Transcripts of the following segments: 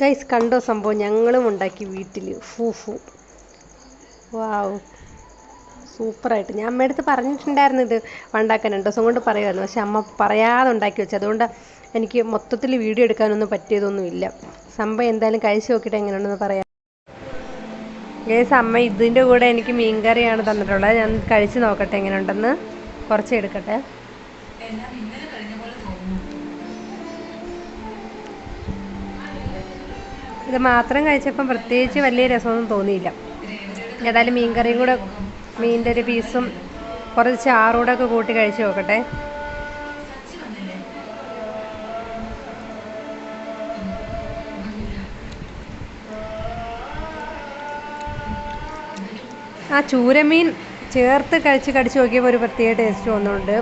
Guys കണ്ടോ സംഭവം ഞങ്ങളും ഉണ്ടാക്കി വീട്ടിൽ ഫൂഫു. വാവ്, സൂപ്പറായിട്ട്. ഞാൻ അമ്മയുടെ അടുത്ത് പറഞ്ഞിട്ടുണ്ടായിരുന്നു ഇത് ഉണ്ടാക്കാൻ 2 ദിവസം കൊണ്ട് പറയുമായിരുന്നു. പക്ഷെ അമ്മ പറയാതെ ഉണ്ടാക്കി വെച്ചു. അതുകൊണ്ട് എനിക്ക് മൊത്തത്തിൽ വീഡിയോ എടുക്കാനൊന്നും പറ്റിയതൊന്നുമില്ല. സംഭവം എന്തായാലും കഴിച്ച് നോക്കിയിട്ട് എങ്ങനെയുണ്ടെന്ന് പറയാം. ഗൈസ് അമ്മ ഇതിൻ്റെ കൂടെ എനിക്ക് മീൻകറിയാണ് തന്നിട്ടുള്ളത്. ഞാൻ കഴിച്ച് നോക്കട്ടെ എങ്ങനെയുണ്ടെന്ന്. കുറച്ച് എടുക്കട്ടെ. ഇത് മാത്രം കഴിച്ചപ്പം പ്രത്യേകിച്ച് വലിയ രസമൊന്നും തോന്നിയില്ല. ഏതായാലും മീൻകറിയും കൂടെ, മീനിൻ്റെ ഒരു പീസും കുറച്ച് ചാറൂടെ ഒക്കെ കൂട്ടി കഴിച്ച് നോക്കട്ടെ. ആ ചൂരമീൻ ചേർത്ത് കടിച്ച് നോക്കിയപ്പോൾ ഒരു പ്രത്യേക ടേസ്റ്റ് തോന്നുന്നുണ്ട്.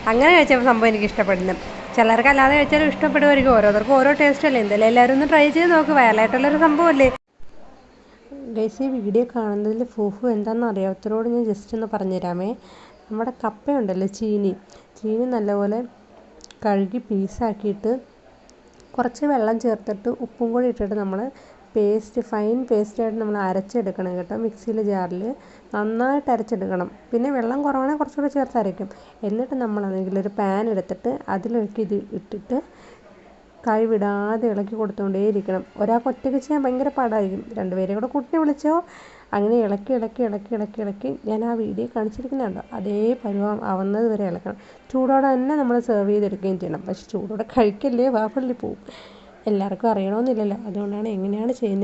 അങ്ങനെ കഴിച്ചപ്പോൾ സംഭവം എനിക്ക് ഇഷ്ടപ്പെടുന്നു. ചിലർക്ക് അല്ലാതെ കഴിച്ചാലും ഇഷ്ടപ്പെടുമായിരിക്കും. ഓരോരുത്തർക്കും ഓരോ ടേസ്റ്റ് അല്ലേ. എന്തായാലും എല്ലാവരും ഒന്ന് ട്രൈ ചെയ്ത് നോക്ക്. വയലായിട്ടുള്ളൊരു സംഭവമല്ലേ. ഗൈസ് ഈ വീഡിയോ കാണുന്നതിൽ ഫൂഫു എന്താണെന്ന് അറിയാത്തവരോട് ഞാൻ ജസ്റ്റ് ഒന്ന് പറഞ്ഞുതരാമേ. നമ്മുടെ കപ്പയുണ്ടല്ലോ, ചീനി നല്ലപോലെ കഴുകി പീസാക്കിയിട്ട് കുറച്ച് വെള്ളം ചേർത്തിട്ട് ഉപ്പും കൂടി ഇട്ടിട്ട് നമ്മൾ ഫൈൻ പേസ്റ്റായിട്ട് നമ്മൾ അരച്ചെടുക്കണം കേട്ടോ. മിക്സിയിലെ ജാറിൽ നന്നായിട്ട് അരച്ചെടുക്കണം. പിന്നെ വെള്ളം കുറവാണെങ്കിൽ കുറച്ചുകൂടി ചേർത്ത് അരയ്ക്കും. എന്നിട്ട് നമ്മളാണെങ്കിൽ ഒരു പാൻ എടുത്തിട്ട് അതിലേക്ക് ഇത് ഇട്ടിട്ട് കൈ വിടാതെ ഇളക്കി കൊടുത്തുകൊണ്ടേയിരിക്കണം. ഒരാൾക്ക് ഒറ്റയ്ക്ക് ചെയ്യാൻ ഭയങ്കര പാടായിരിക്കും. 2 പേരെ കൂടെ കൂട്ടി വിളിച്ചോ. അങ്ങനെ ഇളക്കി ഞാൻ ആ വീഡിയോ കാണിച്ചിരിക്കുന്നുണ്ടോ അതേ പരുവം ആവുന്നത് വരെ ഇളക്കണം. ചൂടോടെ തന്നെ നമ്മൾ സെർവ് ചെയ്തെടുക്കുകയും ചെയ്യണം. പക്ഷെ ചൂടോടെ കഴിക്കല്ലേ, വാഫള്ളി പോവും. എല്ലാവർക്കും അറിയണമെന്നില്ലല്ലോ. അതുകൊണ്ടാണ് എങ്ങനെയാണ് ചെയ്യുന്നത്